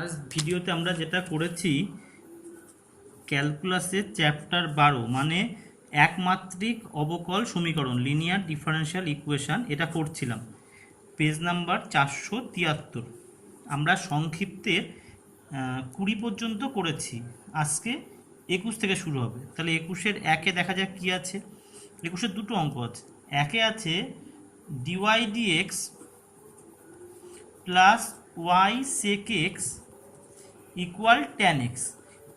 Last ভিডিওতে আমরা যেটা করেছি ক্যালকুলাসের চ্যাপ্টার 12 মানে একমাত্রিক অবকল সমীকরণ লিনিয়ার ডিফারেনশিয়াল ইকুয়েশন এটা করছিলাম পেজ নাম্বার 473। আমরা সংক্ষিপ্তে 20 পর্যন্ত করেছি, আজকে 21 থেকে শুরু হবে। তাহলে 21-এর একে দেখা যাক কি আছে। 21-এর দুটো অঙ্ক আছে। একে আছে dy dx plus y sec x equal tan x.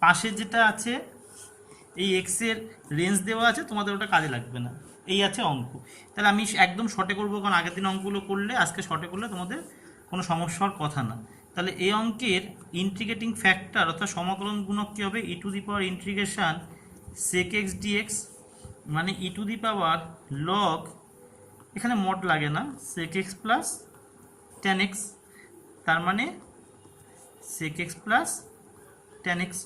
পাশে যেটা আছে এই এক্সের রেঞ্জ দেওয়া আছে, তোমাদের ওটা কাজে লাগবে না। এই আছে অঙ্ক। তাহলে আমি একদম শর্টে করবো, কারণ আগের দিন অঙ্কগুলো করলে আজকে শর্টে করলে তোমাদের কোনো সমস্যা হওয়ার কথা না। তাহলে এই অঙ্কের ইন্টিগ্রেটিং ফ্যাক্টর অর্থাৎ সমাকলন গুণক কী হবে? E to the power integration sec x dx, মানে e to the power log, এখানে মড লাগে না, sec x plus tan x, তার মানে sec x plus tan x.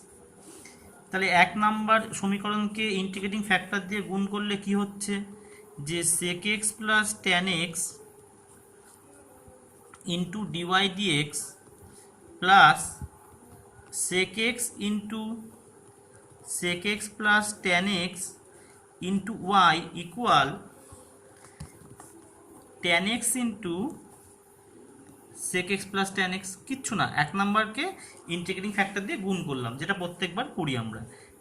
তাহলে এক নাম্বার সমীকরণকে ইন্টিগ্রেটিং ফ্যাক্টর দিয়ে গুণ করলে কি হচ্ছে যে sec x plus tan x into dy dx plus sec x into sec x plus tan x into y equal tan x into sec x plus tan x. কিচ্ছু না, এক নাম্বারকে ইন্টিগ্রেটিং ফ্যাক্টর দিয়ে গুণ করলাম, যেটা প্রত্যেকবার করি আমরা।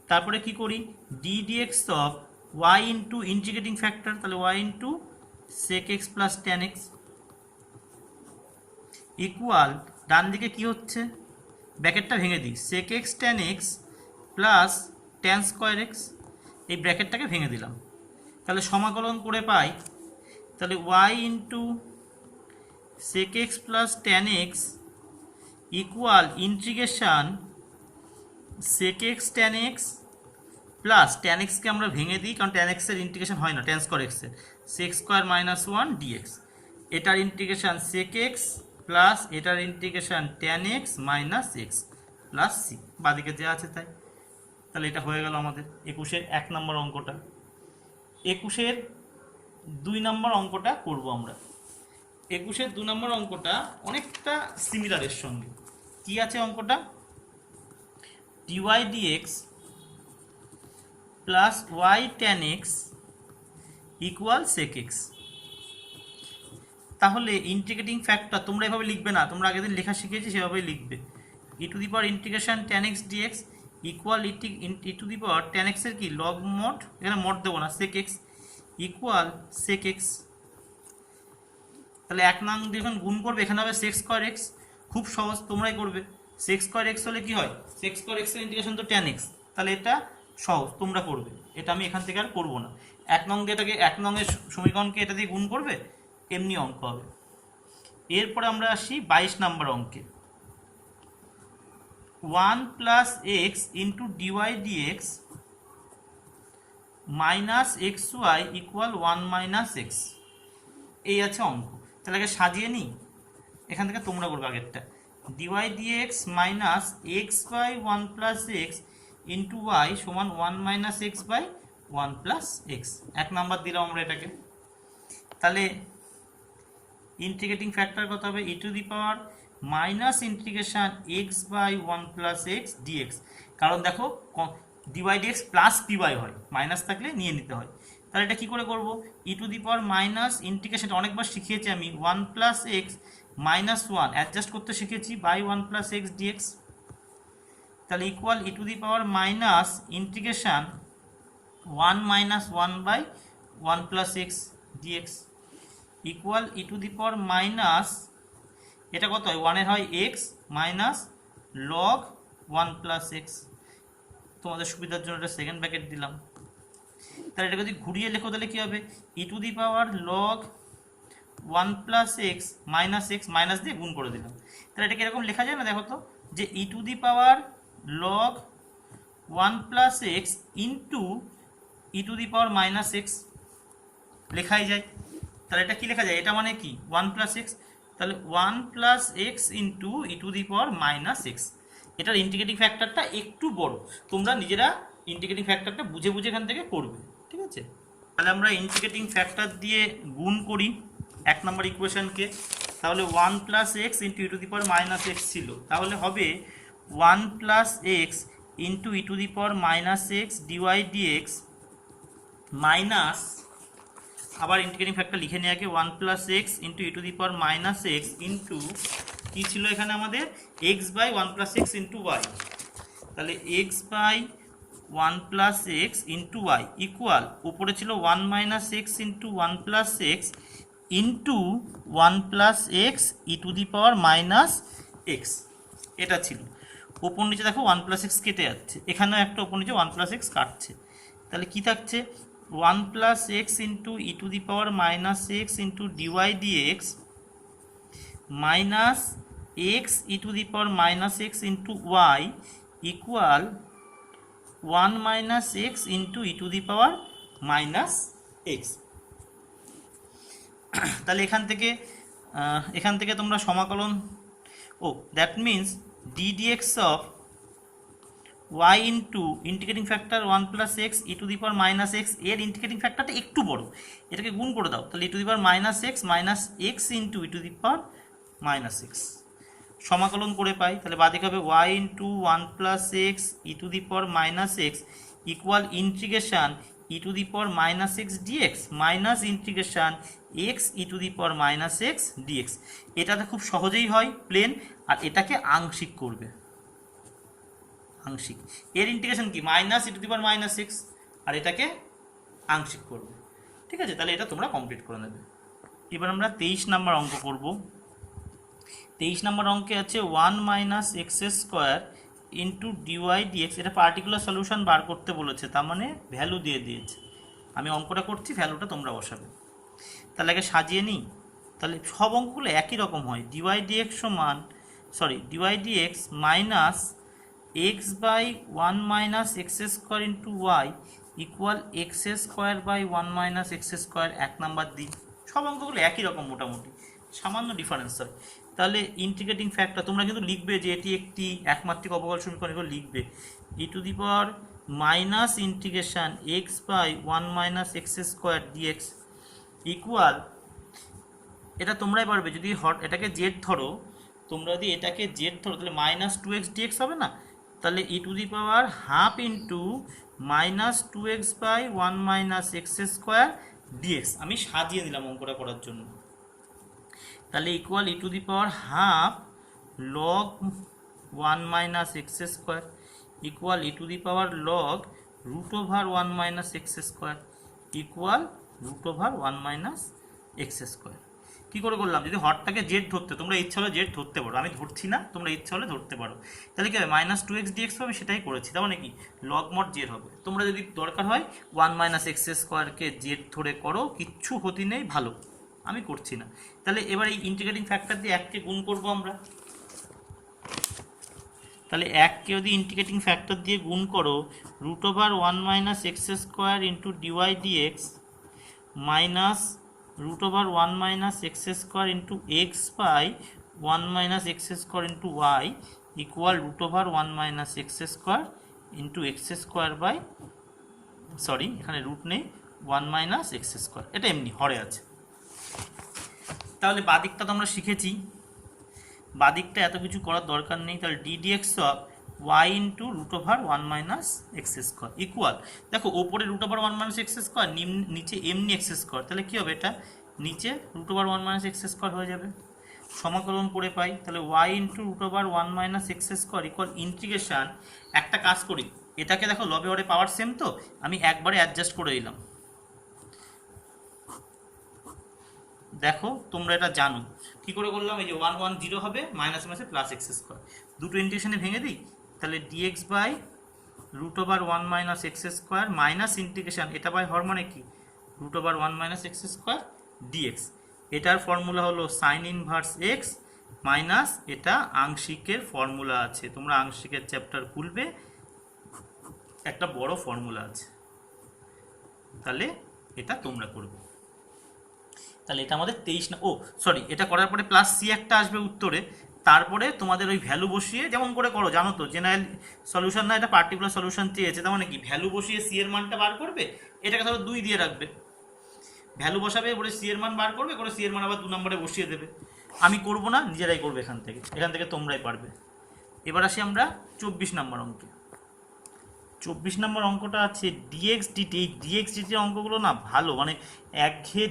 তারপরে কি করি? D dx of y into integrating factor, তাহলে y into sec x plus tan x equal, ডান দিকে কি হচ্ছে ব্র্যাকেটটা ভেঙে দিই, sec x tan x plus tan square x, এই ব্র্যাকেটটাকে ভেঙে দিলাম। তাহলে সমাকলন করে পাই, তাহলে y into sec x plus tan x equal integration sec x tan x plus tan এক্সকে আমরা ভেঙে দিই, কারণ ট্যান এক্সের ইন্টিগ্রেশন হয় না ট্যান স্কোয়ার এক্সের, সেক স্কোয়ার মাইনাস 1 ডিএক্স, এটার ইন্টিগ্রেশন সেক এক্স প্লাস এটার integration tan x minus x plus c, বাদিকে যা আছে তাই। তাহলে এটা হয়ে গেল আমাদের 21-এর 1 নম্বর অঙ্কটা। 21-এর 2 নম্বর অঙ্কটা করব আমরা। 21-এর 2 নম্বর অঙ্কটা অনেকটা সিমিলারের সঙ্গে। কি আছে অঙ্কটা? D y dx plus y tan x equal sec x. তাহলে ইন্টিগ্রেটিং ফ্যাক্টর তোমরা এভাবে লিখবে না, তোমরা আগের দিন লেখা শিখেছি সেভাবেই লিখবে। E to the power integration tan x dx equal e to the power tan এক্সের কি লগ মড, এখানে মড দেবো না, sec x equal sec x. তাহলে এক নাম দিয়ে যখন গুণ করবে এখানে হবে সেক স্কোয়ার এক্স, খুব সহজ, তোমরাই করবে। সেক স্কোয়ার এক্স হলে কি হয়? সেক স্কোয়ার এক্সের ইন্টিগ্রেশন তো ট্যান এক্স, তাহলে এটা সহজ, তোমরা করবে, এটা আমি এখান থেকে আর করবো না। এক নং দিয়ে এটাকে, এক নংয়ের সমীকরণকে এটা দিয়ে গুণ করবে, এমনি অঙ্ক হবে। এরপরে আমরা আসি 22 নম্বর অঙ্কে। 1 plus x into dy dx minus x y equal 1 minus x, এই আছে অঙ্ক। তাহলে আগে সাজিয়ে নিই, এখান থেকে তোমরা করবে আগেরটা। Dy dx minus x by 1 plus x into y সমান 1 minus x by 1 plus x, এক নাম্বার দিলাম আমরা এটাকে। তাহলে ইন্টিগ্রেটিং ফ্যাক্টর কত হবে? E to the power minus integration x by 1 plus x dx, কারণ দেখো ডিওয়াই ডিএক্স প্লাস পিওয়াই হয়, মাইনাস থাকলে নিয়ে নিতে হয়। তাহলে এটা কী করে করবো? ই টু দি পাওয়ার মাইনাস ইন্টিগ্রেশনটা অনেকবার শিখিয়েছি আমি, 1 প্লাস এক্স মাইনাস 1 অ্যাডজাস্ট করতে শিখেছি বাই 1 প্লাস এক্স ডিএক্স, তাহলে equal e to the power minus integration 1 minus 1 by 1 plus x dx equal e to the power minus, এটা কত হয়? 1 এর হয় x minus log 1 plus x, তোমাদের সুবিধার জন্য এটা সেকেন্ড ব্র্যাকেট দিলাম। তাহলে এটা যদি ঘুরিয়ে লেখো তাহলে কী হবে? E to the power log 1 plus x minus x, minus দিয়ে গুণ করে দিলাম। তাহলে এটাকে এরকম লেখা যায় না? দেখো তো, যে e to the power log 1 plus x into e to the power minus x লেখাই যায়। তাহলে এটা কি লেখা যায়? এটা মানে কি 1 প্লাস এক্স, তাহলে 1 plus x into e to the power minus x. এটার ইন্টিগ্রেটিং ফ্যাক্টরটা একটু বড়, তোমরা নিজেরা ইন্টিগ্রেটিং ফ্যাক্টরটা বুঝে বুঝে এখান থেকে করবে, ঠিক আছে? তাহলে আমরা ইন্টিগ্রেটিং ফ্যাক্টর দিয়ে গুণ করি 1 নম্বর ইকুয়েশনকে। তাহলে 1 plus x into e to the power minus x ছিল, তাহলে হবে 1 plus x into e to the power minus x dy dx minus, আবার ইন্টিগ্রেটিং ফ্যাক্টর লিখে নিয়ে আগে 1 plus x into e to the power minus x into কী ছিল এখানে আমাদের x by 1 plus x into y, তাহলে x by 1 plus x into y equal উপরে ছিল 1 minus x into 1 plus x into 1 plus x e to the power minus x, এটা ছিল। ওপর নিচে দেখো 1 প্লাস এক্স কেটে যাচ্ছে, এখানেও একটা ওপর নিচে 1 প্লাস এক্স কাটছে, তাহলে কী থাকছে 1 plus x into e to the power minus x into dy dx minus x e to the power minus x into y equal 1 minus x into e to the power minus x. তাহলে এখান থেকে তোমরা সমাকলন, that means d dx of y into integrating factor 1 plus x e to the power minus x, এর integrating ফ্যাক্টরটা একটু বড়, এটাকে গুণ করে দাও, তাহলে e to the power minus x into e to the power minus x সমাকলন করে পাই, তাহলে বাদিকে হবে y into 1 plus x e to the power minus x equal integration e to the power minus x d x minus integration x e to the power minus x d x. এটাতে খুব সহজেই হয় প্লেন, আর এটাকে আংশিক করবে, আংশিক, এর ইন্টিগ্রেশন কি minus e to the power minus x, আর এটাকে আংশিক করবে, ঠিক আছে। তাহলে এটা তোমরা কমপ্লিট করে নেবে। এবার আমরা 23 নম্বর অঙ্ক করব। 23 নম্বর অঙ্কে আছে 1 minus x square into dy d x, এটা পার্টিকুলার সলিউশন বার করতে বলেছে, তার মানে ভ্যালু দিয়ে দিয়েছে। আমি অঙ্কটা করছি, ভ্যালুটা তোমরা বসাবে। তাহলে আগে সাজিয়ে নিই, তাহলে সব অঙ্কগুলো একই রকম হয়। D y dx minus x by 1 minus x square into y equal x square by 1 minus x square, 1 number দিই। সব অঙ্কগুলো একই রকম মোটামুটি, সামান্য ডিফারেন্স হয়। তাহলে ইন্টিগ্রেটিং ফ্যাক্টর তোমরা কিন্তু লিখবে যে এটি একটি একমাত্রিক অবকল সমীকরণ, লিখবে e to the power minus integration x by 1 minus x square dx equal, এটা তোমরাই পারবে যদি এটাকে জেড ধরো, তোমরা যদি এটাকে জেড ধরো তাহলে মাইনাস 2x ডিএক্স হবে না, তাহলে e to the power half into minus 2x by 1 minus x square dx. আমি সাজিয়ে দিলাম অঙ্কটা করার জন্য। তাহলে equal e to the power half log 1 minus x square equal e to the power log root over 1 minus x square equal root over 1 minus x square. কী করে করলাম, যদি হরটাকে জেড ধরতে, তোমরা ইচ্ছা হলে জেড ধরতে পারো, আমি ধরছি না, তোমরা ইচ্ছা হলে ধরতে পারো। তাহলে কী হবে মাইনাস 2x ডিএক্স হবে, সেটাই করেছি, তার মানে কি লগ মড জেড হবে। তোমরা যদি দরকার হয় 1 মাইনাস এক্স স্কোয়ারকে জেড ধরে করো, কিচ্ছু ক্ষতি নেই, ভালো, আমি করছি না। তাহলে এবার এই ইন্টিগ্রেটিং ফ্যাক্টর দিয়ে 1কে গুণ করবো আমরা। তাহলে 1কে যদি ইন্টিগ্রেটিং ফ্যাক্টর দিয়ে গুণ করো, root over 1 minus x square into dy dx minus root over 1 minus x square into x by 1 minus x square into y equal root over 1 minus x square into x square by, sorry এখানে root নেই, 1 minus x square, এটা এমনি হরে আছে। তাহলে বাদিকটা তো আমরা শিখেছি, বাদিকটা এত কিছু করার দরকার নেই। তাহলে d dx of y into root over 1 minus x square equal, দেখো ওপরে root over 1 minus x square, নিচে এমনি এক্স স্কোয়ার, তাহলে কী হবে এটা নিচে root over 1 minus x square হয়ে যাবে। সমাকলন করে পাই, তাহলে y into root over 1 minus x square equal integration, একটা কাজ করি, এটাকে দেখো লবে হরে পাওয়ার সেম, তো আমি একবারে অ্যাডজাস্ট করে দিলাম। দেখো তোমরা এটা জানো কি করে করলাম, এই যে 1 1 0 হবে, মাইনাস মাইনাসে প্লাস এক্স স্কোয়ার, দুটো ইন্টিগ্রেশনে ভেঙে দিই, তাহলে dx by root over 1 minus x square minus integration, এটা বাই হর মানে কি root over 1 minus x square d x. এটার ফর্মুলা হলো সাইন ইনভার্স এক্স মাইনাস, এটা আংশিকের ফর্মুলা আছে, তোমরা আংশিকের চ্যাপ্টার খুলবে, একটা বড় ফর্মুলা আছে, তাহলে এটা তোমরা করবে। তাহলে এটা আমাদের 23 না, এটা করার পরে প্লাস সি একটা আসবে উত্তরে, তারপরে তোমাদের ওই ভ্যালু বসিয়ে যেমন করে করো, জানো তো জেনারেল সলিউশন না, এটা পার্টিকুলার সলিউশন চেয়েছে, তার মানে কি ভ্যালু বসিয়ে সি এর মানটা বার করবে, এটাকে ধরো 2 দিয়ে রাখবে, ভ্যালু বসাবে, এবারে সি এর মান বার করবে, করে সি এর মান আবার 2 নম্বরে বসিয়ে দেবে, আমি করব না, নিজেরাই করবে এখান থেকে তোমরাই পারবে। এবার আসি আমরা 24 নম্বর অঙ্কে। 24 নম্বর অঙ্কটা আছে ডিএক্স ডিটি। এই ডিএক্স ডিটির অঙ্কগুলো না ভালো, মানে একঘেয়ে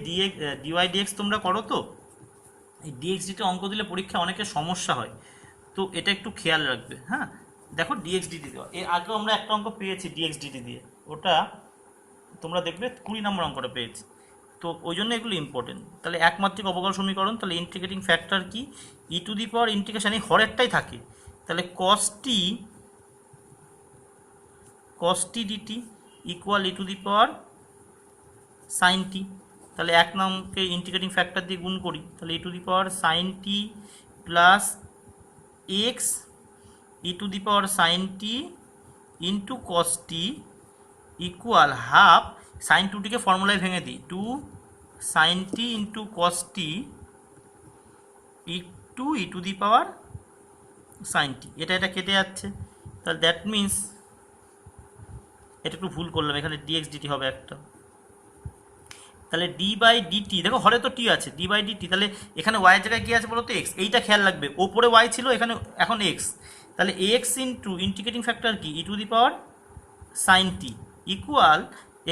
ডিওয়াই ডিএক্স তোমরা করো তো, এই ডিএক্স ডিটি অঙ্ক দিলে পরীক্ষা অনেকের সমস্যা হয়, তো এটা একটু খেয়াল রাখবে। হ্যাঁ, দেখো ডিএক্স ডিটি দেওয়া, এর আগেও আমরা একটা অঙ্ক পেয়েছি ডিএক্স ডিটি দিয়ে, ওটা তোমরা দেখবে 20 নম্বর অঙ্কটা পেয়েছি, তো ওই জন্য এগুলো ইম্পর্টেন্ট। তাহলে একমাত্রিক অবকল সমীকরণ, তাহলে ইন্টিগ্রেটিং ফ্যাক্টর কি, e to the power integration, এই হরেরটাই থাকে, তাহলে cos t dt equal e to the power sine t. তাহলে এক নামকে ইন্টিগ্রেটিং ফ্যাক্টর দিয়ে গুণ করি, তাহলে e to the power sine t plus x e to the power sine t into cos t equal half, sine টুটিকে ফর্মুলায় ভেঙে দিই, two sine t into cos t into e to the power sine t. এটা কেটে যাচ্ছে, তাহলে that means, এটা একটু ভুল করলাম, এখানে ডিএক্স ডিটি হবে একটা, তাহলে ডি বাই ডিটি, দেখো হরে তো টি আছে, ডি বাই ডিটি, তাহলে এখানে ওয়াইয়ের জায়গায় কী আছে বলো তো, এক্স, এইটা খেয়াল রাখবে, ওপরে ওয়াই ছিল, এখানে এখন এক্স, তাহলে এক্স ইন্টু ইন্টিগ্রেটিং ফ্যাক্টর কি e to the power sine t equal,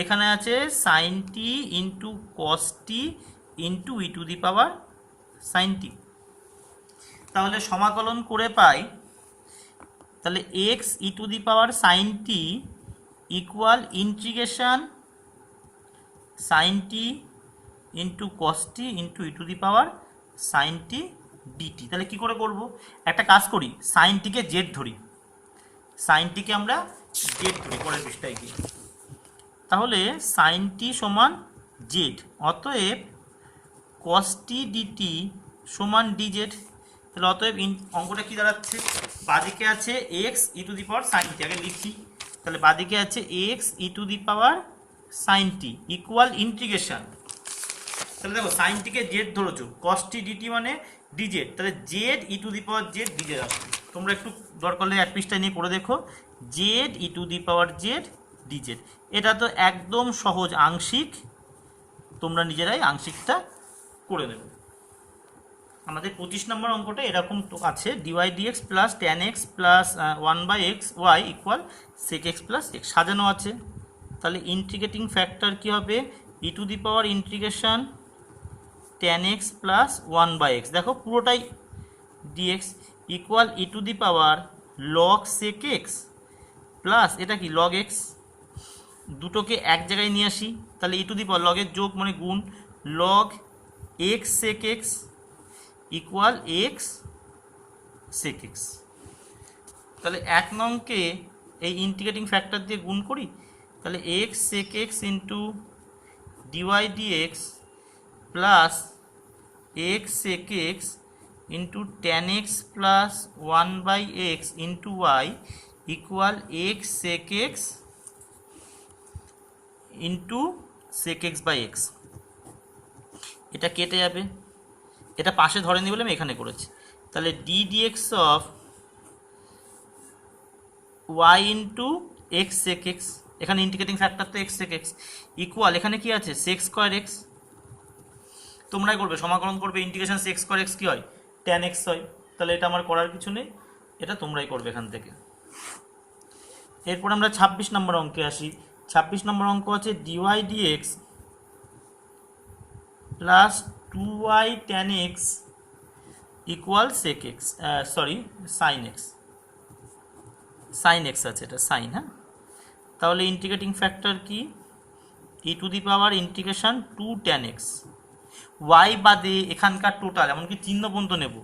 এখানে আছে sine t into cos t into e to the power sine t. তাহলে সমাকলন করে পাই, তাহলে x e to the power sine t equal integration sine t into cos t into e to the power sine t dt. তাহলে কী করে করব, একটা কাজ করি, সাইনটিকে জেড ধরি, সাইনটিকে আমরা জেড ধরি পরের পৃষ্ঠায় গিয়ে, তাহলে সাইন টি সমান জেড, অতএব কস টি ডিটি সমান ডিজেড। তাহলে অতএব অঙ্কটা কী দাঁড়াচ্ছে, বাদিকে আছে x e to the power sine t, আগে লিখি, তাহলে বাদিকে আছে x e to the power sine t equal integration, তাহলে দেখো সাইনটিকে জেড ধরেছো, কস টি ডিটি মানে ডিজেড, তাহলে z e to the power z dz আসবে, তোমরা একটু দরকার হলে এক পৃষ্ঠায় নিয়ে করে দেখো, Z e to the power z DZ. এটা তো একদম সহজ আংশিক, তোমরা নিজেরাই আংশিকটা করে নেবে। আমাদের 25 নম্বর অঙ্কটা এরকম তো আছে, dy dx plus tan x plus 1/x y equal sec x plus x সাজানো আছে, তাহলে ইন্টিগ্রেটিং ফ্যাক্টর কী হবে, e to the power integration tan x plus 1/x, দেখো পুরোটাই dx equal e to the power log sec x plus এটা কি log x, দুটোকে এক জায়গায় নিয়ে আসি, তাহলে ই টু দি পাওয়ার লগের যোগ মানে গুণ, log x sec x equal x sec x. তাহলে এক নংকে এই ইন্টিগ্রেটিং ফ্যাক্টর দিয়ে গুণ করি, তাহলে x sec x into dy dx plus x sec x into tan x plus 1/x into y equal x sec x into sec x by x. এটা কেটে যাবে, এটা পাশে ধরে নিই বলে আমি এখানে করেছি, তাহলে d dx of y into x sec x, এখানে ইন্টিগ্রেটিং ফ্যাক্টর তো এক্স সেক এক্স ইকুয়াল, এখানে কি আছে সেক স্কোয়ার এক্স, তোমরাই করবে, সমাকলন করবে, ইন্টিগ্রেশন সেক স্কোয়ার এক্স কী হয় ট্যান এক্স হয়, তাহলে এটা আমার করার কিছু নেই, এটা তোমরাই করবে এখান থেকে। এরপর আমরা 26 নম্বর অঙ্কে আসি। 26 নম্বর অঙ্ক আছে dy dx plus 2y tan x equal sec x, sorry sine x, sine x আছে, এটা সাইন, হ্যাঁ, তাহলে ইন্টিগ্রেটিং ফ্যাক্টর কি e to the power integration 2 tan x, y বাদে এখানকার টোটাল এমনকি চিহ্ন পর্যন্ত নেব,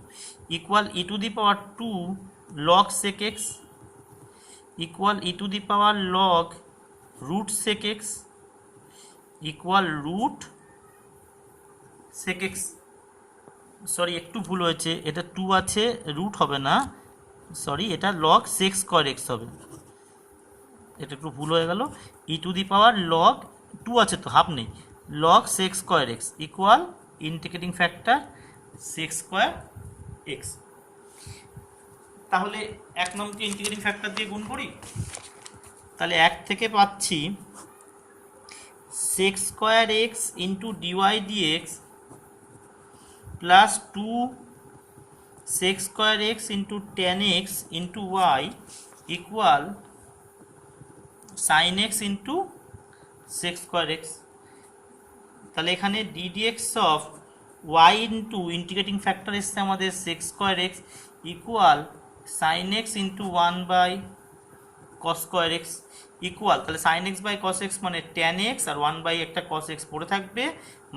equal e to the power 2 log sec x equal e to the power log root sec x equal root sec x, sorry একটু ভুল হয়েছে, এটা 2 আছে, রুট হবে না, সরি এটা লগ সেক স্কোয়ার এক্স হবে, এটা একটু ভুল হয়ে গেল, ই টু দি পাওয়ার লগ 2 আছে তো হাফ নেই, log sec square x equal integrating factor sec square x. তাহলে এক নম্বরকে ইন্টিগ্রেটিং ফ্যাক্টর দিয়ে গুণ করি, তাহলে এক থেকে পাচ্ছি sec square x into dy dx plus 2 sec square x into tan x into y equal sine x into sec square x. তাহলে এখানে ddx of y into integrating factor এসছে আমাদের sec square x equal sine x into 1/cos square x equal, তাহলে sine x by cos x মানে tan x আর 1 by একটা cos x পড়ে থাকবে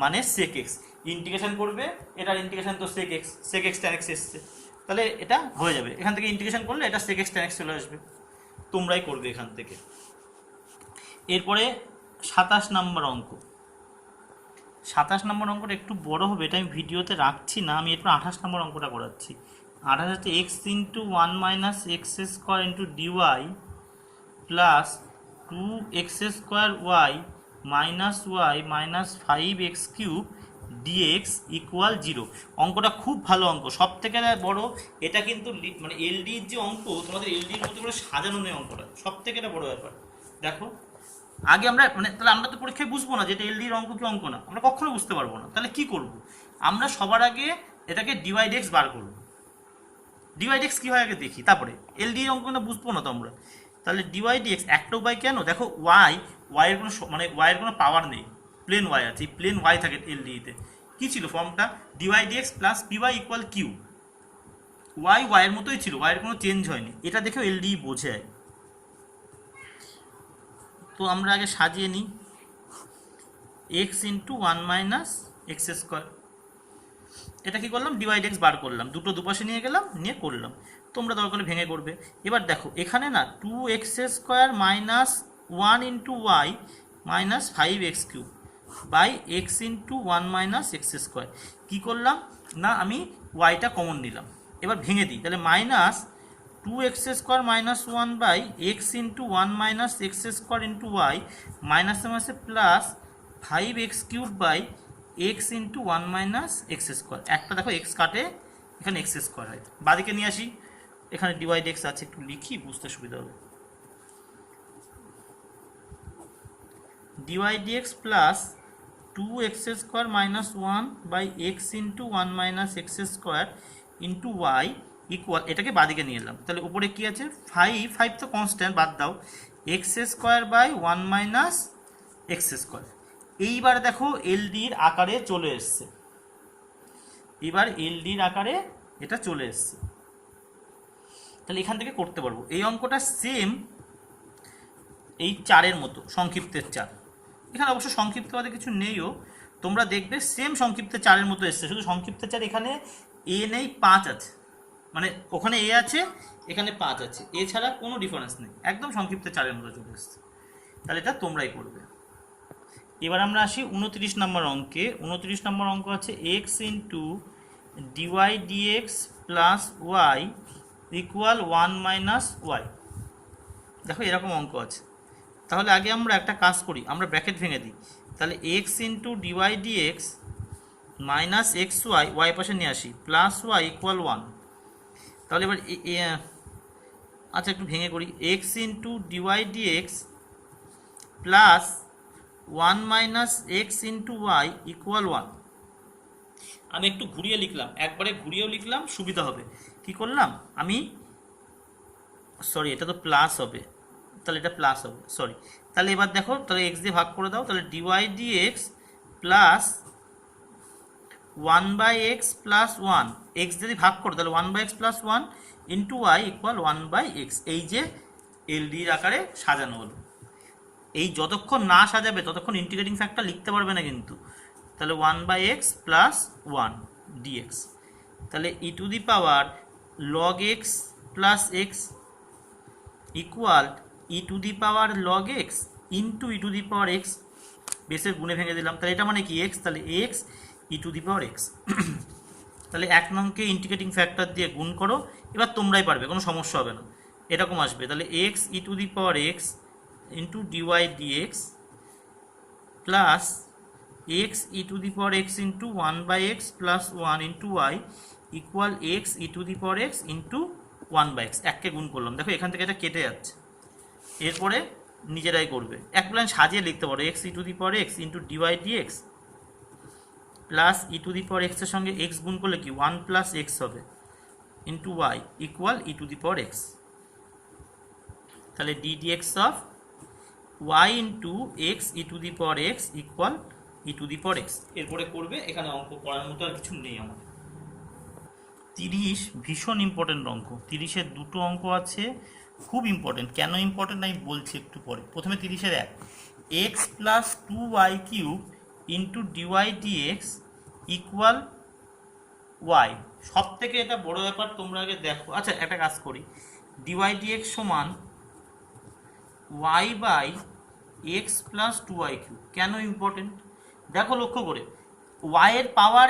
মানে সেক এক্স। ইন্টিগ্রেশন করবে, এটার ইন্টিগ্রেশন তো সেক এক্স ট্যান এক্স এসছে, তাহলে এটা হয়ে যাবে। এখান থেকে ইন্টিগ্রেশন করলে এটা সেক এক্স ট্যান এক্স চলে আসবে, তোমরাই করবে এখান থেকে। এরপরে 27 নম্বর অঙ্ক। 27 নম্বর অঙ্কটা একটু বড় হবে, এটা আমি ভিডিওতে রাখছি না, আমি এরপর 28 নম্বর অঙ্কটা করাচ্ছি। 28 হচ্ছে x into 1 minus x square into d y plus 2x square y minus y minus 5x cube d x equal 0। অঙ্কটা খুব ভালো অঙ্ক, সব থেকে বড়। এটা কিন্তু মানে এলডির যে অঙ্ক, তোমাদের এলডির মতো করে সাজানো নেই অঙ্কটা, সব থেকে এটা বড় ব্যাপার। দেখো আগে আমরা মানে তাহলে আমরা তো পরীক্ষায় বুঝবো না যে এটা এলডির অঙ্ক কি অঙ্ক না, আমরা কখনো বুঝতে পারবো না। তাহলে কি করব, আমরা সবার আগে এটাকে ডিভাইড এক্স বার করবো। ডিভাইড এক্স কী হয় আগে দেখি, তারপরে এলডির অঙ্কটা বুঝবো না তো আমরা। তাহলে ডিওয়াই ডিএক্স একটা উপায় কেন, দেখো ওয়াইয়ের কোনো মানে ওয়াইয়ের কোনো পাওয়ার নেই, প্লেন ওয়াই আছে, এই প্লেন ওয়াই থাকে এলডিতে। কী ছিল ফর্মটা, d y dx plus p y equal q. ওয়াইয়ের মতোই ছিল, ওয়াইয়ের কোনো চেঞ্জ হয়নি, এটা দেখেও এলডি বোঝে। তো আমরা আগে সাজিয়ে নিই, x into 1 minus x square, এটা কি করলাম ডিভাইড এক্স বার করলাম, দুটো দুপাশে নিয়ে গেলাম, নিয়ে করলাম। তোমরা দরকার ভেঙে করবে। এবার দেখো এখানে না 2x square minus 1 into y minus 5x cube by x into 1 minus x square. কী করলাম না, আমি ওয়াইটা কমন নিলাম, এবার ভেঙে দিই। তাহলে minus 2x square minus 1 by x into 1 minus x square into y মাইনাসে মাসে plus 5x cube by x into 1 minus x square. একটা দেখো এক্স কাটে, এখানে এক্স স্কোয়ার হয়। বাদিকে নিয়ে আসি, এখানে ডিভাইড এক্স আছে, একটু লিখি বুঝতে সুবিধা হবে। Divide x plus 2x square minus 1 by x into 1 minus x square into y equal, এটাকে বাদিকে নিয়ে এলাম। তাহলে উপরে কি আছে 5 তো কনস্ট্যান্ট, বাদ দাও, x square by 1 minus x square. এইবার দেখো এলডির আকারে চলে এসছে, এবার এলডির আকারে এটা চলে এসছে। তাহলে এখান থেকে করতে পারবো এই অঙ্কটা সেম এই 4-এর মতো, সংক্ষিপ্তের 4। এখানে অবশ্য সংক্ষিপ্তবাদে কিছু নেইও, তোমরা দেখবে সেম সংক্ষিপ্ত 4-এর মতো এসছে, শুধু সংক্ষিপ্ত 4 এখানে এ নেই 5 আছে, মানে ওখানে এ আছে এখানে 5 আছে, এছাড়া কোনো ডিফারেন্স নেই, একদম সংক্ষিপ্ত 4-এর মতো চলে এসছে। তাহলে এটা তোমরাই করবে। এবার আমরা আসি 29 নম্বর অঙ্কে। 29 নম্বর অঙ্ক আছে x into dy dx plus y equal 1 minus y. দেখো এরকম অঙ্ক আছে। তাহলে আগে আমরা একটা কাজ করি, আমরা ব্র্যাকেট ভেঙে দিই। তাহলে x into dy dx minus x y, y পাশে নিয়ে আসি, প্লাস ওয়াই ইকুয়াল 1। তাহলে এবার আচ্ছা একটু ভেঙে করি, x into dy dx plus 1 minus x into y equal 1। আমি একটু ঘুরিয়ে লিখলাম, একবারে ঘুরিয়েও লিখলাম সুবিধা হবে। কি করলাম আমি, সরি এটা তো প্লাস হবে, তাহলে এটা প্লাস হবে, সরি। তাহলে এবার দেখো, তাহলে এক্স দিয়ে ভাগ করে দাও, তাহলে d y dx plus 1 by x plus 1, x যদি ভাগ করো তাহলে 1 by x plus 1 into y equal 1 by x. এই যে এলডির আকারে সাজানো হলো। এই যতক্ষণ না সাজাবে ততক্ষণ ইন্টিগ্রেটিং ফ্যাক্টর লিখতে পারবে না কিন্তু। তাহলে 1 বাই এক্স প্লাস 1 ডিএক্স, তাহলে e to the power log x plus x equal e to the power log x into e to the power x. বেসের গুণে ভেঙে দিলাম, তাহলে এটা মানে কি এক্স, তাহলে x e to the power x. তাহলে 1 নংকে ইন্টিগ্রেটিং ফ্যাক্টর দিয়ে গুণ করো, এবার তোমরাই পারবে, কোনো সমস্যা হবে না, এরকম আসবে। তাহলে x e to the power x into dy dx plus x e to the power x into 1 by x plus 1 into y equal x e to the power x into 1 by x. এককে গুণ করলাম, দেখো এখান থেকে এটা কেটে যাচ্ছে। এরপরে নিজেরাই করবে, এক লাইন সাজিয়ে লিখতে পারো, x e to the power x into dy dx plus e to the power এক্সের সঙ্গে এক্স গুণ করলে কি 1 প্লাস এক্স হবে, into y equal e to the power x. তাহলে d dx of y into x e to the power x equal e to the power x. এরপরে করবে, এখানে অঙ্ক করার মতো আর কিছু নেই আমার। 30 ভীষণ ইম্পর্টেন্ট অঙ্ক। 30-এর দুটো অঙ্ক আছে, খুব ইম্পর্টেন্ট। কেন ইম্পর্টেন্ট আমি বলছি একটু পরে। প্রথমে 30-এর 1, x plus 2y cube into dy d x equal y. সব থেকে এটা বড় ব্যাপার, তোমরা আগে দেখো। আচ্ছা, একটা কাজ করি, ডিওয়াই ডিএক্স সমান y by x plus 2y cube. কেন ইম্পর্টেন্ট দেখো, লক্ষ্য করে। ওয়াই এর পাওয়ার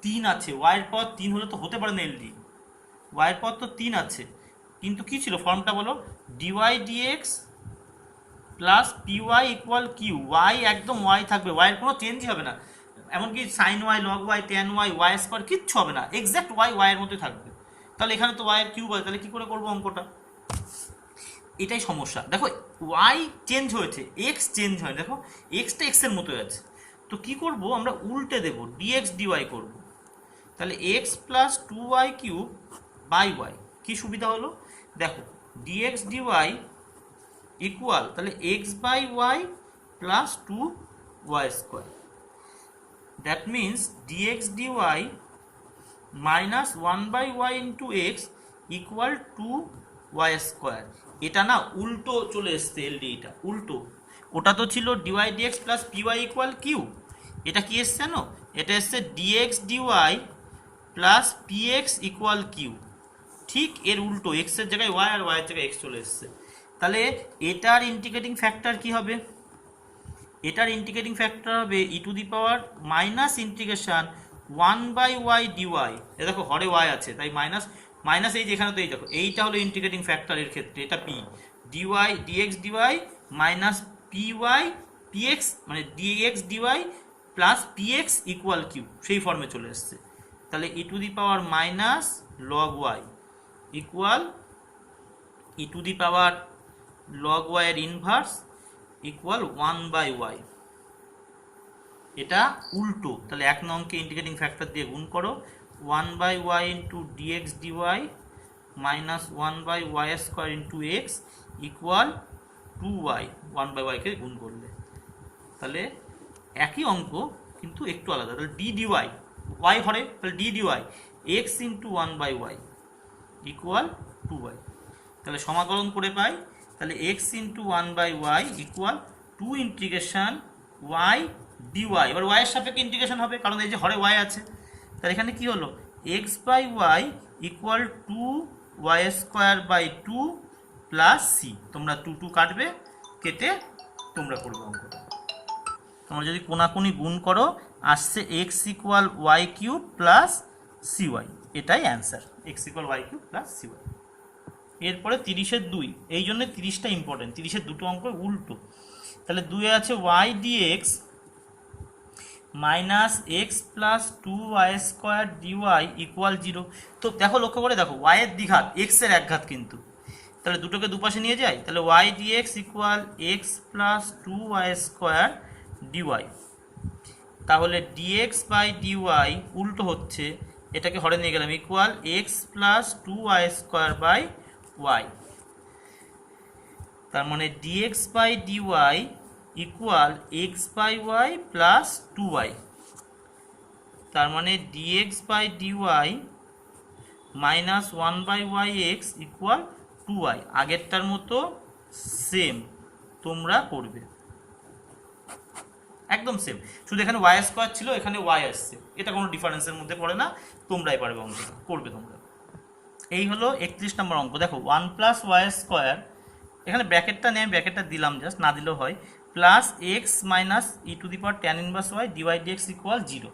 3 আছে, ওয়াই এর পাওয়ার 3 হলে তো হতে পারে না এলডি। ওয়াই এর পাওয়ার তো 3 আছে, কিন্তু কি ছিল ফর্মটা বলো, d y dx plus p y equal q. Y একদম ওয়াই থাকবে, ওয়াইয়ের কোনো চেঞ্জই হবে না। এমনকি sine y, log y, tan y, y square কিচ্ছু হবে না, এক্স্যাক্ট ওয়াই ওয়াইয়ের মধ্যে থাকবে। তাহলে এখানে তো ওয়াইয়ের কিউব আছে, তাহলে কী করে করবো অঙ্কটা? এটাই সমস্যা। দেখো, ওয়াই চেঞ্জ হয়েছে, এক্স চেঞ্জ হয়। দেখো এক্সটা এক্সের মতো আছে, তো কি করব আমরা, উল্টে দেবো, ডিএক্স ডিওয়াই করব। তাহলে x plus 2y cube by y. কী সুবিধা হলো দেখো, ডিএক্স ডিওয়াই ইকুয়াল, তাহলে x by y plus 2y square. That means dx dy minus 1/y into x equal 2y square. এটা না উল্টো চলে এসছে, এলডি এটা উল্টো। ওটা তো ছিল d y dx plus p y equal q, এটা কি এসছে জানো? এটা এসছে d x dy plus PX equal q. ঠিক এর উল্টো, এক্সের জায়গায় ওয়াই আর ওয়াইয়ের জায়গায় এক্স চলে এসছে। তাহলে এটার ইন্টিগ্রেটিং ফ্যাক্টর কি হবে? এটার ইন্টিগ্রেটিং ফ্যাক্টর হবে e to the power minus integration 1/y dy. এ দেখো হরে ওয়াই আছে, তাই মাইনাস মাইনাস, এই যেখানে তো এই দেখো, এইটা হলো ইন্টিগ্রেটিং ফ্যাক্টর এর ক্ষেত্রে, এটা p. Dy dx dy minus py px, মানে dx dy plus PX equal q, সেই ফর্মে চলে এসছে। তাহলে e to the power minus log y equal e to the power log ওয়াইয়ের ইনভার্স ইকুয়াল 1/y। এটা উল্টো, তাহলে 1 নংকে ইন্টিগ্রেটিং ফ্যাক্টর দিয়ে গুণ করো, 1/y into d x dy minus 1/y square into x equal 2y। 1/y-কে গুণ করলে তাহলে একই অঙ্ক কিন্তু একটু আলাদা। তাহলে ডি ডিওয়াই, ওয়াই হরে, তাহলে d d y x into 1/y equal 2y। তাহলে সমাকলন করে পাই, তাহলে x into 1/y equal 2 integration y d y. এবার ওয়াইয়ের সাপেক্ষে ইন্টিগ্রেশন হবে, কারণ এই যে হরে ওয়াই আছে। তাহলে এখানে কি হলো, x by y equal 2y square by 2 plus c. তোমরা 2 কাটবে, কেটে তোমরা করবে অঙ্কটা। তোমরা যদি কোনাকুনি গুণ করো, আসছে x equal y cube plus cy. এটাই answer, x equal y cube plus cy. এরপরে 30-এর 2, এই জন্য 30টা ইম্পর্টেন্ট। 30-এর দুটো অঙ্ক উল্টো। তাহলে 2-এ আছে y d x minus x plus 2y square dy equal 0। তো দেখো, লক্ষ্য করে দেখো, ওয়াইয়ের দ্বিঘাত এক্সের একঘাত কিন্তু। তাহলে দুটোকে দুপাশে নিয়ে যাই, তাহলে y d x equal x plus 2y square dy. তাহলে ডিএক্স বাই ডিওয়াই উল্টো হচ্ছে, এটাকে হরে নিয়ে গেলাম, equal x plus 2y square by y. তার মানে d x by dy equal x by y plus 2y। তার মানে d x by d y minus 1/y x equal 2y। আগেরটার মতো সেম তোমরা করবে, একদম সেম, শুধু এখানে ওয়াই স্কোয়ার ছিল, এখানে ওয়াই আসছে। এটা কোনো ডিফারেন্সের মধ্যে পড়ে না, তোমরাই পারবে অঙ্কটা, করবে তোমরা। এই হলো 31 নম্বর অঙ্ক। দেখো 1 প্লাস ওয়াই স্কোয়ার, এখানে ব্র্যাকেটটা নেই, ব্র্যাকেটটা দিলাম জাস্ট, না দিলেও হয়, plus x minus e to the power tan inverse y d y d x equal 0।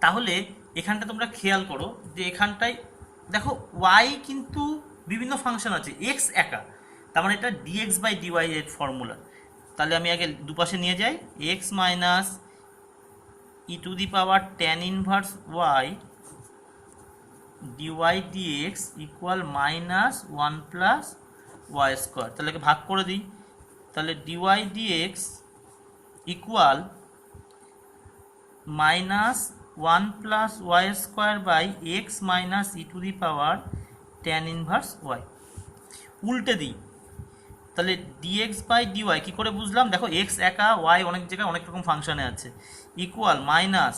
তাহলে এখানটা তোমরা খেয়াল করো যে এখানটায় দেখো ওয়াই কিন্তু বিভিন্ন ফাংশন আছে, এক্স একা, তার মানে এটা ডিএক্স বাই ডিওয়াই এর ফর্মুলা। তাহলে আমি আগে দুপাশে নিয়ে যাই, x minus e to the power tan inverse y d y d x equal minus 1 plus y square. তাহলে ভাগ করে দিই, তাহলে d y d x equal minus one plus y square by x minus e to the power tan inverse y. উল্টে দিই, তাহলে dx by dy কী করে বুঝলাম? দেখো এক্স একা, ওয়াই অনেক জায়গায় অনেক রকম ফাংশানে আছে, equal minus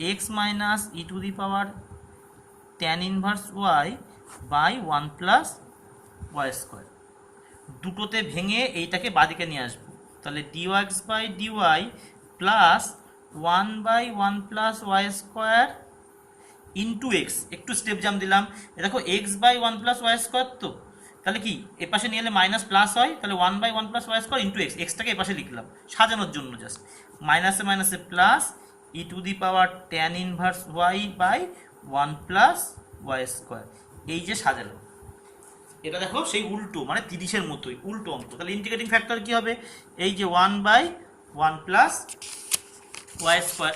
x minus e to the power tan inverse y by one plus y square. দুটোতে ভেঙে এইটাকে বাদিকে নিয়ে আসবো, তাহলে dx by dy plus one by one plus y square into x. একটু স্টেপ জাম দিলাম, এ দেখো x by one plus y square, তো তাহলে কি এপাশে নিয়ে এলে মাইনাস প্লাস হয়, তাহলে one by one plus y square into x, এক্সটাকে এপাশে লিখলাম সাজানোর জন্য জাস্ট, মাইনাসে মাইনাসে plus e to the power tan inverse y by one plus y square. এই যে সাজালাম, এটা দেখো সেই উল্টো, মানে 30-এর মতোই উল্টো অঙ্ক। তাহলে ইন্টিগ্রেটিং ফ্যাক্টর কি হবে? এই যে one by one plus y square.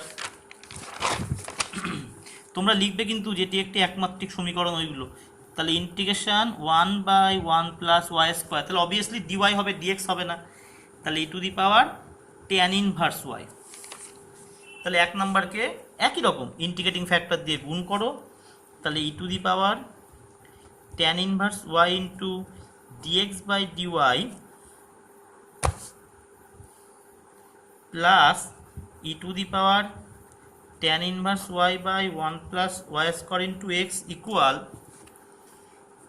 তোমরা লিখবে কিন্তু যেটি একটি একমাত্রিক সমীকরণ ওইগুলো। তাহলে integration one by one plus y square, তাহলে অবভিয়াসলি ডিওয়াই হবে, ডিএক্স হবে না। তাহলে e to the power tan inverse y. তাহলে এক নম্বরকে একই রকম ইন্টিগ্রেটিং ফ্যাক্টর দিয়ে গুণ করো, তাহলে e to the power tan inverse y into dx by dy plus e to the power tan inverse y by one plus y square into x equal,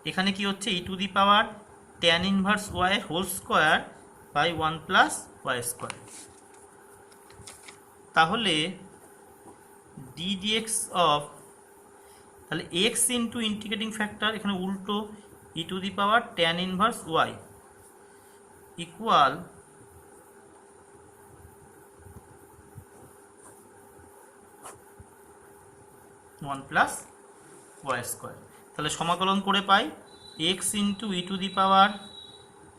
এখানে কি হচ্ছে e to the power tan inverse y whole square by one plus y square. তাহলে d dx of, তাহলে x into integrating factor এখানে উল্টো e to the power tan inverse y equal one plus y square. তাহলে সমাকলন করে পাই x into e to the power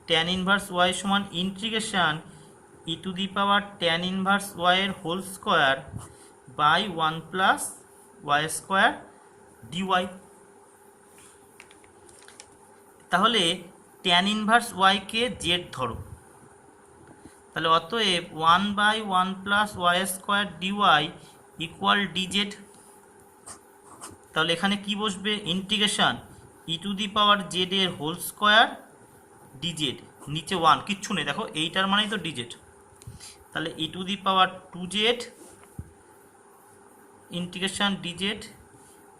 tan inverse y সমান integration e to the power tan inverse ওয়াইয়ের whole square by one plus y square dy. তাহলে tan inverse ওয়াইকে z ধরো, তাহলে অতএব one by one plus y square dy equal dz. তাহলে এখানে কি বসবে? Integration e to the power z এর হোল স্কোয়ার ডিজেড, নিচে ওয়ান কিচ্ছু নেই, দেখো এইটার মানেই তো ডিজেড। তাহলে e to the power two z integration dz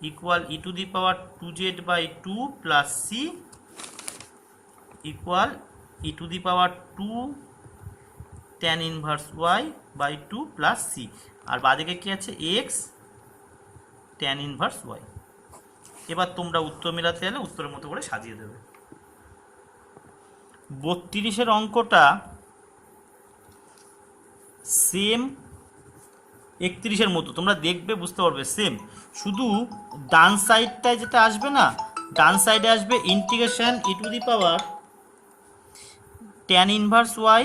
equal e to the power two z by two plus c equal e to the power two tan inverse y by two plus c. আর বাদিকে কি আছে? X tan inverse y. এবার তোমরা উত্তর মেলাতে গেলে উত্তরের মতো করে সাজিয়ে দেবে। 32-এর অঙ্কটা সেম 31-এর মতো, তোমরা দেখবে বুঝতে পারবে সেম, শুধু ডান সাইডটায় যেটা আসবে না, ডান সাইডে আসবে integration e to the power tan inverse y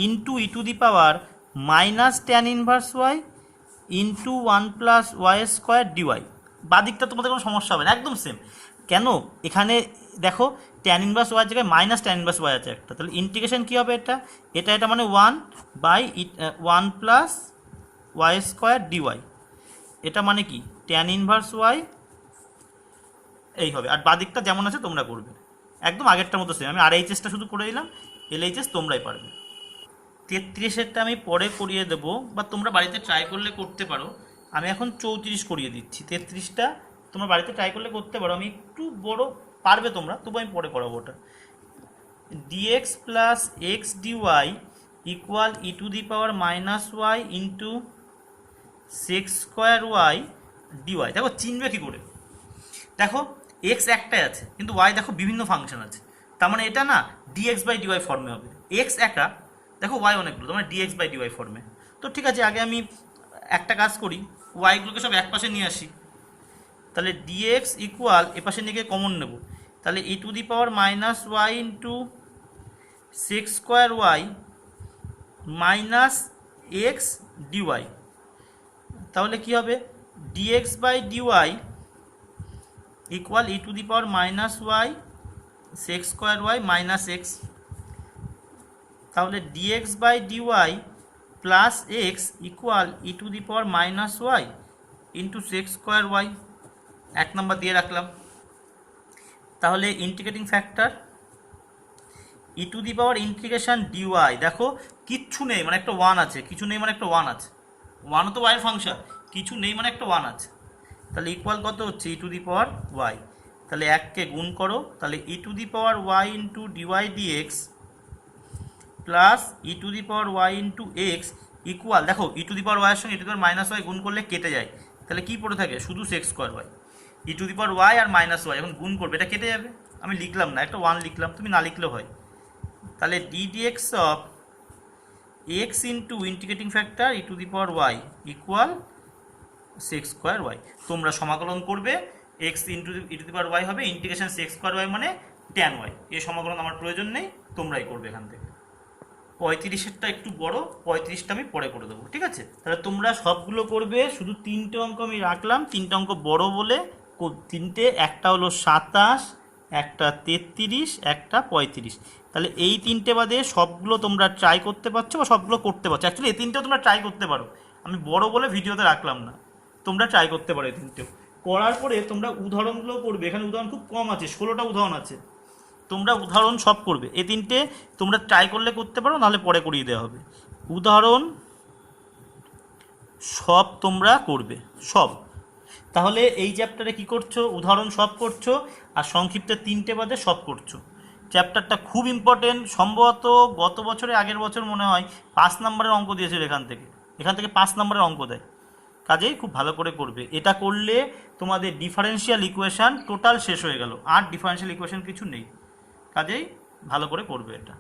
into e to the power minus tan inverse y into one plus y square dy. বাদিকটা তোমাদের কোনো সমস্যা হবে না, একদম সেম। কেন? এখানে দেখো ট্যান ইনভার্স ওয়াই জায়গায় মাইনাস ট্যান ইনভার্স ওয়াই আছে একটা, তাহলে ইন্টিগ্রেশন কী হবে? এটা মানে one by one plus y square d y. এটা মানে কি? ট্যান ইনভার্স ওয়াই এই হবে, আর বাদিকটা যেমন আছে তোমরা করবে একদম আগেরটার মতো সেম। আমি RHSটা শুধু করে দিলাম, LHS তোমরাই পারবে। 33-এরটা আমি পরে করিয়ে দেবো, বা তোমরা বাড়িতে ট্রাই করলে করতে পারো। আমি এখন 34 করিয়ে দিচ্ছি, 33টা তোমরা বাড়িতে ট্রাই করলে করতে পারো। আমি একটু বড় পারবে তোমরা, তবু আমি পরে করাবো ওটা। dx plus x d y equal e to the power minus y into sec square y d y. দেখো চিনবে কী করে? দেখো এক্স একটাই আছে, কিন্তু ওয়াই দেখো বিভিন্ন ফাংশন আছে, তার মানে এটা না ডিএক্স বাই ডিওয়াই ফর্মে হবে। এক্স একা, দেখো ওয়াই অনেকগুলো, তোমার ডিএক্স বাই ডিওয়াই ফর্মে। তো ঠিক আছে, আগে আমি একটা কাজ করি, ওয়াইগুলোকে সব এক পাশে নিয়ে আসি। তাহলে ডিএক্স ইকুয়াল এপাশে নিয়ে গিয়ে কমন নেব, তাহলে e to the power minus y into sec square y minus x dy. তাহলে কী হবে? Dx by dy equal e to the power minus y sec square y minus x. তাহলে dx by dy plus x equal e to the power minus y into sec square y, 1 নম্বর দিয়ে রাখলাম। তাহলে integrating factor e to the power integration dy, দেখো কিচ্ছু নেই মানে একটা 1 আছে, কিছু নেই মানে একটা 1 আছে, 1ও তো ওয়াইয়ের ফাংশন, কিছু নেই মানে একটা 1 আছে, তাহলে ইকুয়াল কত হচ্ছে e to the power Y. তাহলে 1কে গুণ করো, তাহলে e to the power y into dy dx plus e to the power y into x equal, দেখো ই টু দি পাওয়ার ওয়াইয়ের সঙ্গে e to the power minus y গুণ করলে কেটে যায়, তাহলে কি পড়ে থাকে শুধু sec square y. E to the power y আর মাইনাস ওয়াই এখন গুণ করবে, এটা কেটে যাবে, আমি লিখলাম না, একটা 1 লিখলাম, তুমি না লিখলেও হয়। তাহলে d dx of x into integrating factor e to the power y equal sec square y. তোমরা সমাকলন করবে, x into e to the power y হবে ইন্টিগ্রেশন সেক্স স্কোয়ার ওয়াই মানে ট্যান ওয়াই। এই সমাকলন আমার প্রয়োজন নেই, তোমরাই করবে এখান থেকে। 35-এরটা একটু বড়, 35টা আমি পরে করে দেবো, ঠিক আছে? তাহলে তোমরা সবগুলো করবে, শুধু 3টে অঙ্ক আমি রাখলাম, 3টে অঙ্ক বড় বলে 3টে, একটা হলো 27, একটা 33, একটা 35। তাহলে এই 3টে বাদে সবগুলো তোমরা ট্রাই করতে পারছো বা সবগুলো করতে পারছো। অ্যাকচুয়ালি এই 3টেও তোমরা ট্রাই করতে পারো, আমি বড় বলে ভিডিওতে রাখলাম না, তোমরা ট্রাই করতে পারো এই 3টেও। করার পরে তোমরা উদাহরণগুলো করবে, এখানে উদাহরণ খুব কম আছে, 16টা উদাহরণ আছে, তোমরা উদাহরণ সব করবে। এই 3টে তোমরা ট্রাই করলে করতে পারো, নাহলে পরে করিয়ে দেওয়া হবে। উদাহরণ সব তোমরা করবে, সব। তাহলে এই চ্যাপ্টারে কি করছো, উদাহরণ সব করছো, আর সংক্ষিপ্ত 3টে বাদে সব করছো। চ্যাপ্টারটা খুব ইম্পর্টেন্ট, সম্ভবত গত বছরে আগের বছর মনে হয় 5 নম্বরের অঙ্ক দিয়েছিল এখান থেকে 5 নম্বরের অঙ্ক দেয়, কাজেই খুব ভালো করে করবে। এটা করলে তোমাদের ডিফারেন্সিয়াল ইকুয়েশান টোটাল শেষ হয়ে গেল, আর ডিফারেন্সিয়াল ইকুয়েশান কিছু নেই, কাজেই ভালো করে করবে এটা।